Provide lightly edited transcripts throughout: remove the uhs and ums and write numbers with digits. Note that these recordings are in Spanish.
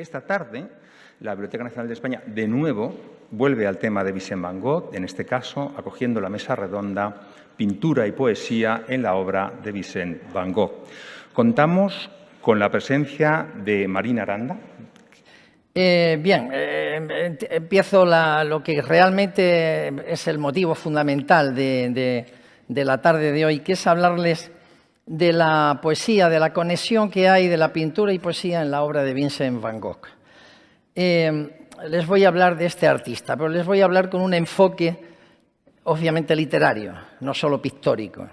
Esta tarde, la Biblioteca Nacional de España, de nuevo, vuelve al tema de Vincent van Gogh, en este caso, acogiendo la mesa redonda Pintura y Poesía en la obra de Vincent van Gogh. Contamos con la presencia de Marina Aranda. Empiezo lo que realmente es el motivo fundamental de la tarde de hoy, que es hablarles de la poesía, de la conexión que hay de la pintura y poesía en la obra de Vincent van Gogh. Les voy a hablar de este artista, pero les voy a hablar con un enfoque obviamente literario, no solo pictórico.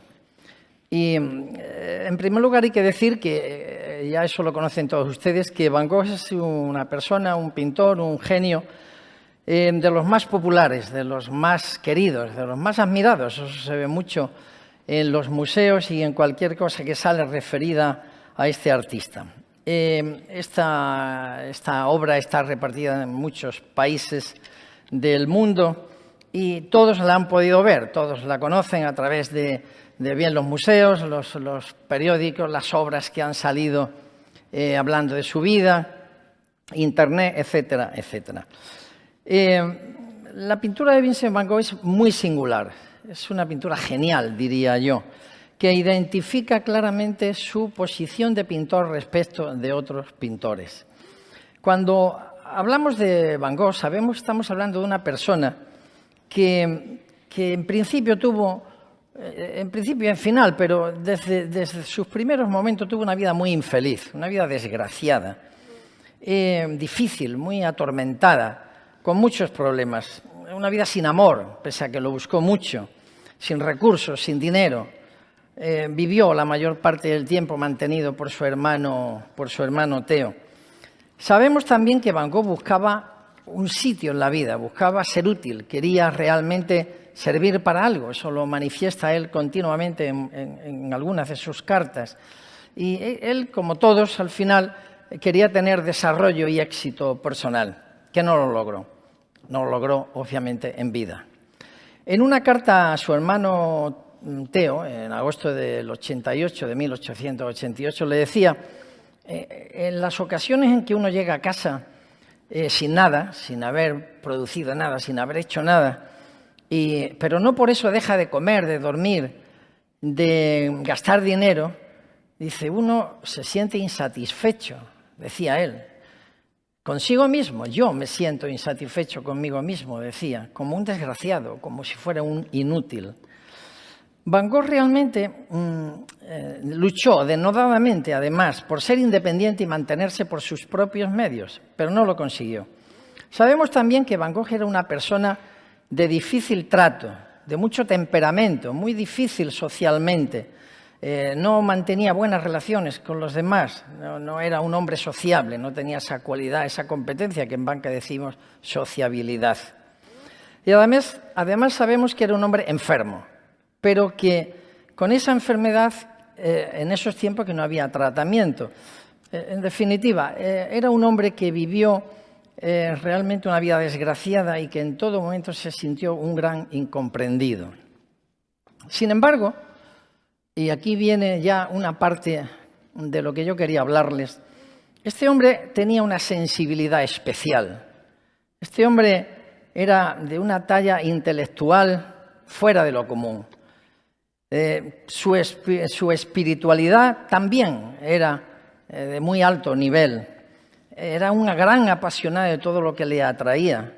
Y en primer lugar hay que decir que, ya eso lo conocen todos ustedes, que Van Gogh es una persona, un pintor, un genio de los más populares, de los más queridos, de los más admirados. Eso se ve mucho en los museos y en cualquier cosa que sale referida a este artista. Esta obra está repartida en muchos países del mundo y todos la han podido ver, todos la conocen a través de bien los museos, los periódicos, las obras que han salido hablando de su vida, internet, etcétera, etcétera. La pintura de Vincent van Gogh es muy singular, es una pintura genial, diría yo, que identifica claramente su posición de pintor respecto de otros pintores. Cuando hablamos de Van Gogh, estamos hablando de una persona que en principio y en final, pero desde sus primeros momentos tuvo una vida muy infeliz, una vida desgraciada, difícil, muy atormentada, con muchos problemas, una vida sin amor, pese a que lo buscó mucho, sin recursos, sin dinero. Vivió la mayor parte del tiempo mantenido por su hermano Theo. Sabemos también que Van Gogh buscaba un sitio en la vida, buscaba ser útil, quería realmente servir para algo. Eso lo manifiesta él continuamente en algunas de sus cartas. Y él, como todos, al final quería tener desarrollo y éxito personal, que no lo logró. No lo logró, obviamente, en vida. En una carta a su hermano Theo, en agosto del 88, de 1888, le decía: en las ocasiones en que uno llega a casa sin nada, sin haber producido nada, sin haber hecho nada, pero no por eso deja de comer, de dormir, de gastar dinero, dice, uno se siente insatisfecho, decía él. Consigo mismo, yo me siento insatisfecho conmigo mismo, decía, como un desgraciado, como si fuera un inútil. Van Gogh realmente luchó denodadamente, además, por ser independiente y mantenerse por sus propios medios, pero no lo consiguió. Sabemos también que Van Gogh era una persona de difícil trato, de mucho temperamento, muy difícil socialmente. No mantenía buenas relaciones con los demás, no era un hombre sociable, no tenía esa cualidad, esa competencia que en banca decimos sociabilidad. Y además sabemos que era un hombre enfermo, pero que con esa enfermedad, en esos tiempos que no había tratamiento. En definitiva, era un hombre que vivió realmente una vida desgraciada y que en todo momento se sintió un gran incomprendido. Sin embargo, y aquí viene ya una parte de lo que yo quería hablarles, este hombre tenía una sensibilidad especial. Este hombre era de una talla intelectual fuera de lo común. Su espiritualidad también era de muy alto nivel. Era una gran apasionada de todo lo que le atraía.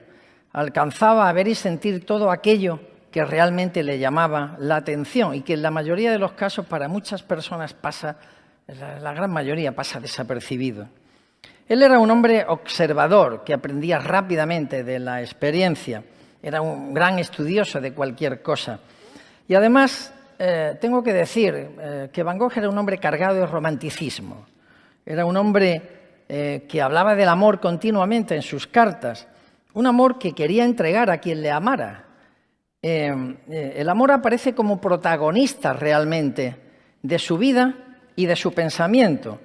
Alcanzaba a ver y sentir todo aquello que realmente le llamaba la atención y que en la mayoría de los casos para muchas personas la gran mayoría pasa desapercibido. Él era un hombre observador que aprendía rápidamente de la experiencia. Era un gran estudioso de cualquier cosa. Y además, tengo que decir que Van Gogh era un hombre cargado de romanticismo. Era un hombre que hablaba del amor continuamente en sus cartas. Un amor que quería entregar a quien le amara. El amor aparece como protagonista realmente de su vida y de su pensamiento.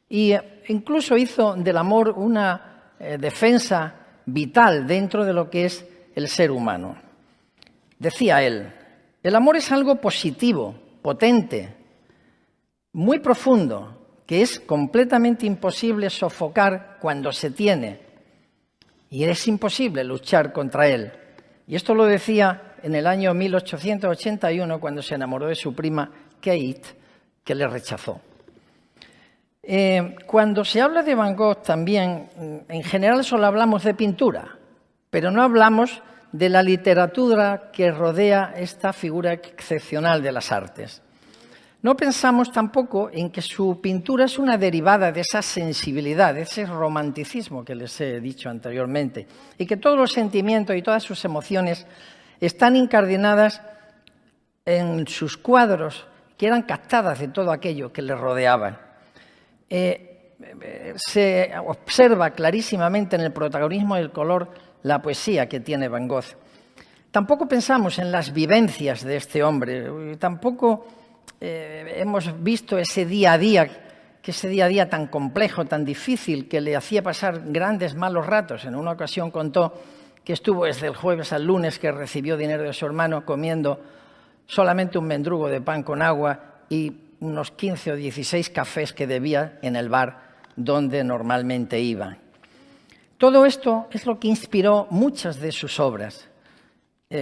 Y incluso hizo del amor una defensa vital dentro de lo que es el ser humano. Decía él, el amor es algo positivo, potente, muy profundo, que es completamente imposible sofocar cuando se tiene, y es imposible luchar contra él. Y esto lo decía en el año 1881, cuando se enamoró de su prima Kate, que le rechazó. Cuando se habla de Van Gogh también, en general solo hablamos de pintura, pero no hablamos de la literatura que rodea esta figura excepcional de las artes. No pensamos tampoco en que su pintura es una derivada de esa sensibilidad, de ese romanticismo que les he dicho anteriormente, y que todos los sentimientos y todas sus emociones están incardinadas en sus cuadros, que eran captadas de todo aquello que le rodeaba. Se observa clarísimamente en el protagonismo del color la poesía que tiene Van Gogh. Tampoco pensamos en las vivencias de este hombre, tampoco hemos visto ese día a día tan complejo, tan difícil, que le hacía pasar grandes malos ratos. En una ocasión contó que estuvo desde el jueves al lunes, que recibió dinero de su hermano, comiendo solamente un mendrugo de pan con agua y unos 15 o 16 cafés que debía en el bar donde normalmente iba. Todo esto es lo que inspiró muchas de sus obras.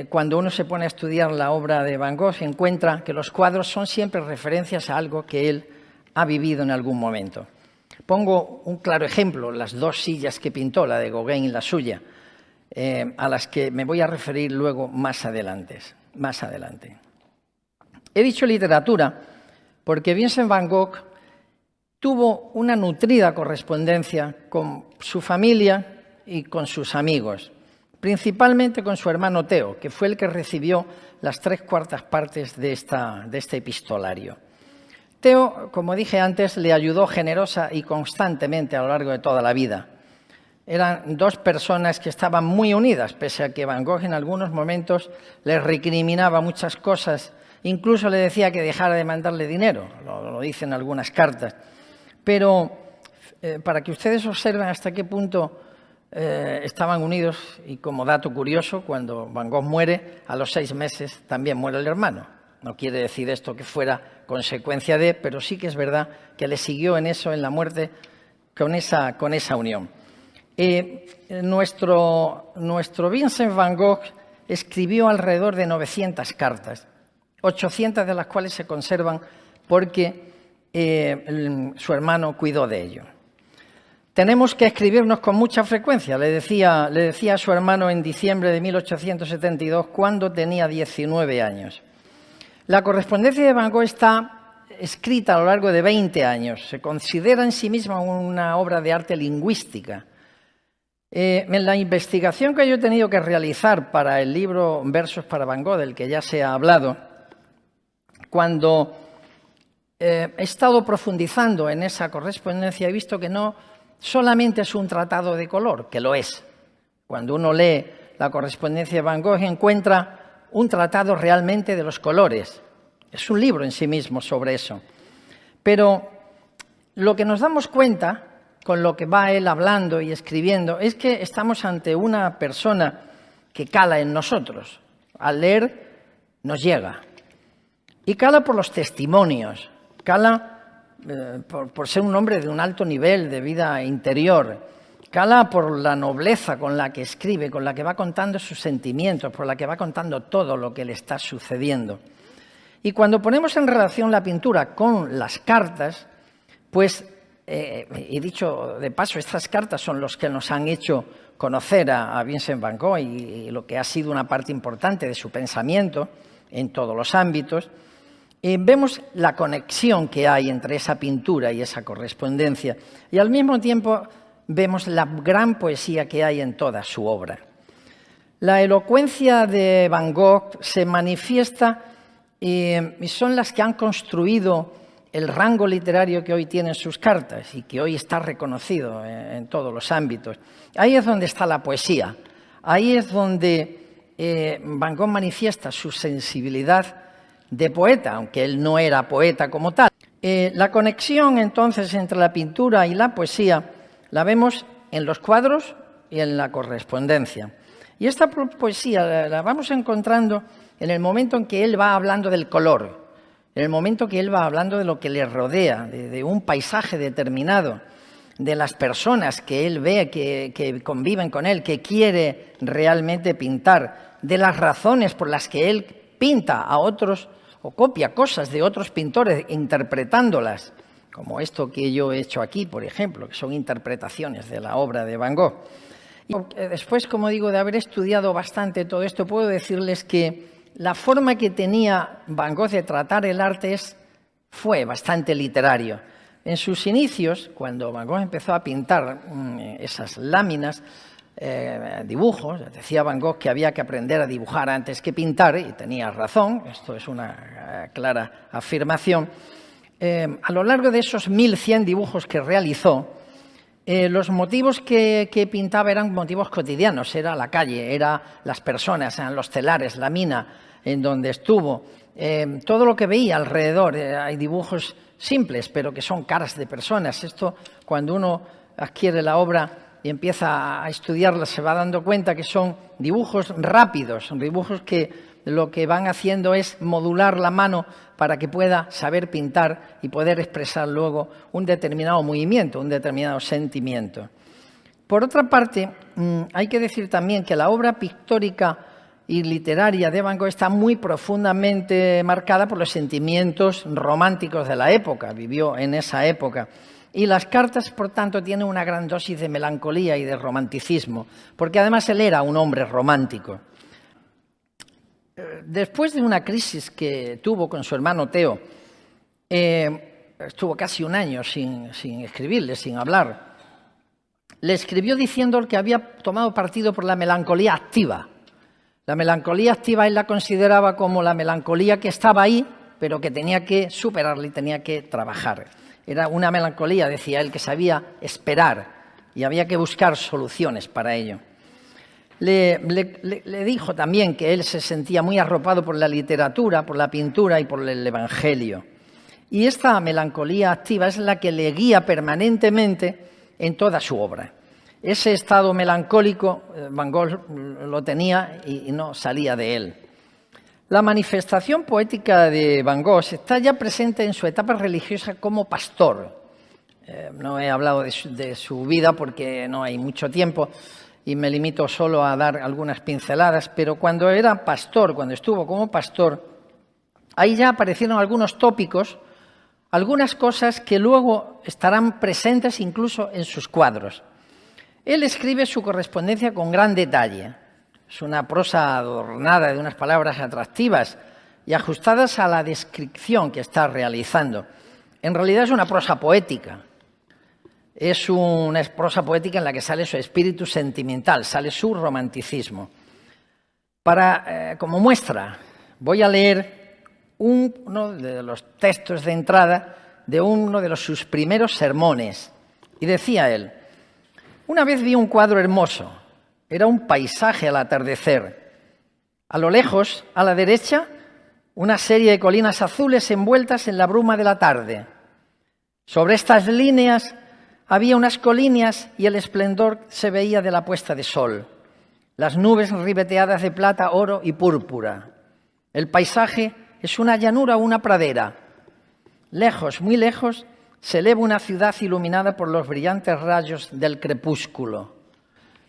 Cuando uno se pone a estudiar la obra de Van Gogh, encuentra que los cuadros son siempre referencias a algo que él ha vivido en algún momento. Pongo un claro ejemplo, las dos sillas que pintó, la de Gauguin y la suya, a las que me voy a referir luego más adelante. He dicho literatura porque Vincent Van Gogh tuvo una nutrida correspondencia con su familia y con sus amigos, principalmente con su hermano Theo, que fue el que recibió las 3/4 partes de este epistolario. Theo, como dije antes, le ayudó generosa y constantemente a lo largo de toda la vida. Eran dos personas que estaban muy unidas, pese a que Van Gogh en algunos momentos le recriminaba muchas cosas, incluso le decía que dejara de mandarle dinero, lo dicen algunas cartas. Pero para que ustedes observen hasta qué punto estaban unidos, y como dato curioso, cuando Van Gogh muere, a los 6 meses también muere el hermano. No quiere decir esto que fuera consecuencia de, pero sí que es verdad que le siguió en eso, en la muerte, con esa unión. Nuestro Vincent Van Gogh escribió alrededor de 900 cartas, 800 de las cuales se conservan porque su hermano cuidó de ello. Tenemos que escribirnos con mucha frecuencia, le decía a su hermano en diciembre de 1872, cuando tenía 19 años. La correspondencia de Van Gogh está escrita a lo largo de 20 años. Se considera en sí misma una obra de arte lingüística. En la investigación que yo he tenido que realizar para el libro Versos para Van Gogh, del que ya se ha hablado, cuando he estado profundizando en esa correspondencia, he visto que no solamente es un tratado de color, que lo es. Cuando uno lee la correspondencia de Van Gogh, encuentra un tratado realmente de los colores. Es un libro en sí mismo sobre eso. Pero lo que nos damos cuenta, con lo que va él hablando y escribiendo, es que estamos ante una persona que cala en nosotros. Al leer nos llega. Y cala por los testimonios, cala por ser un hombre de un alto nivel de vida interior, cala por la nobleza con la que escribe, con la que va contando sus sentimientos, por la que va contando todo lo que le está sucediendo. Y cuando ponemos en relación la pintura con las cartas, pues, he dicho de paso, estas cartas son los que nos han hecho conocer a Vincent Van Gogh y lo que ha sido una parte importante de su pensamiento en todos los ámbitos. Vemos la conexión que hay entre esa pintura y esa correspondencia, y al mismo tiempo vemos la gran poesía que hay en toda su obra. La elocuencia de Van Gogh se manifiesta y son las que han construido el rango literario que hoy tienen sus cartas y que hoy está reconocido en todos los ámbitos. Ahí es donde está la poesía, ahí es donde Van Gogh manifiesta su sensibilidad de poeta, aunque él no era poeta como tal. La conexión entonces entre la pintura y la poesía la vemos en los cuadros y en la correspondencia. Y esta poesía la vamos encontrando en el momento en que él va hablando del color. en el momento que él va hablando de lo que le rodea, de un paisaje determinado, de las personas que él ve, que conviven con él, que quiere realmente pintar, de las razones por las que él pinta a otros o copia cosas de otros pintores interpretándolas, como esto que yo he hecho aquí, por ejemplo, que son interpretaciones de la obra de Van Gogh. Y después, como digo, de haber estudiado bastante todo esto, puedo decirles que la forma que tenía Van Gogh de tratar el arte fue bastante literario. En sus inicios, cuando Van Gogh empezó a pintar esas láminas, dibujos, decía Van Gogh que había que aprender a dibujar antes que pintar, y tenía razón, esto es una clara afirmación. A lo largo de esos 1100 dibujos que realizó, los motivos que pintaba eran motivos cotidianos, era la calle, eran las personas, eran los telares, la mina en donde estuvo, todo lo que veía alrededor. Hay dibujos simples, pero que son caras de personas. Esto, cuando uno adquiere la obra y empieza a estudiarla, se va dando cuenta que son dibujos rápidos, son dibujos que lo que van haciendo es modular la mano para que pueda saber pintar y poder expresar luego un determinado movimiento, un determinado sentimiento. Por otra parte, hay que decir también que la obra pictórica y literaria de Van Gogh está muy profundamente marcada por los sentimientos románticos de la época, vivió en esa época. Y las cartas, por tanto, tienen una gran dosis de melancolía y de romanticismo, porque además él era un hombre romántico. Después de una crisis que tuvo con su hermano Theo, estuvo casi un año sin escribirle, sin hablar. Le escribió diciendo que había tomado partido por la melancolía activa. La melancolía activa él la consideraba como la melancolía que estaba ahí, pero que tenía que superarla y tenía que trabajar. Era una melancolía, decía él, que sabía esperar y había que buscar soluciones para ello. Le dijo también que él se sentía muy arropado por la literatura, por la pintura y por el Evangelio. Y esta melancolía activa es la que le guía permanentemente en toda su obra. Ese estado melancólico Van Gogh lo tenía y no salía de él. La manifestación poética de Van Gogh está ya presente en su etapa religiosa como pastor. No he hablado de su vida porque no hay mucho tiempo y me limito solo a dar algunas pinceladas, pero cuando era pastor, cuando estuvo como pastor, ahí ya aparecieron algunos tópicos, algunas cosas que luego estarán presentes incluso en sus cuadros. Él escribe su correspondencia con gran detalle. Es una prosa adornada de unas palabras atractivas y ajustadas a la descripción que está realizando. En realidad es una prosa poética. Es una prosa poética en la que sale su espíritu sentimental, sale su romanticismo. Como muestra, voy a leer uno de los textos de entrada de uno de sus primeros sermones. Y decía él: una vez vi un cuadro hermoso. Era un paisaje al atardecer. A lo lejos, a la derecha, una serie de colinas azules envueltas en la bruma de la tarde. Sobre estas líneas había unas colinas y el esplendor se veía de la puesta de sol. Las nubes ribeteadas de plata, oro y púrpura. El paisaje es una llanura o una pradera. Lejos, muy lejos, se eleva una ciudad iluminada por los brillantes rayos del crepúsculo.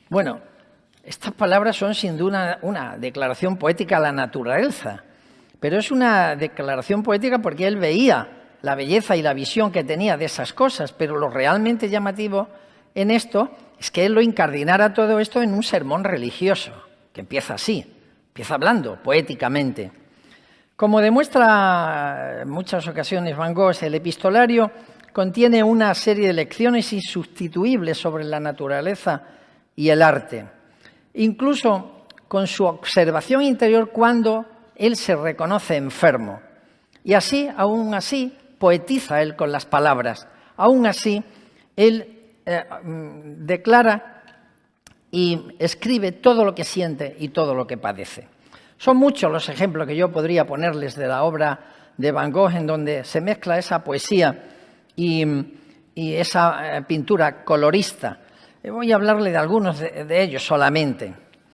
Bueno, estas palabras son sin duda una declaración poética a la naturaleza, pero es una declaración poética porque él veía la belleza y la visión que tenía de esas cosas, pero lo realmente llamativo en esto es que él lo incardinara todo esto en un sermón religioso, que empieza así, empieza hablando poéticamente. Como demuestra en muchas ocasiones Van Gogh, el epistolario contiene una serie de lecciones insustituibles sobre la naturaleza y el arte, incluso con su observación interior cuando él se reconoce enfermo. Y así, aún así, poetiza él con las palabras. Aún así, él declara y escribe todo lo que siente y todo lo que padece. Son muchos los ejemplos que yo podría ponerles de la obra de Van Gogh en donde se mezcla esa poesía y esa pintura colorista. Voy a hablarle de algunos de ellos solamente.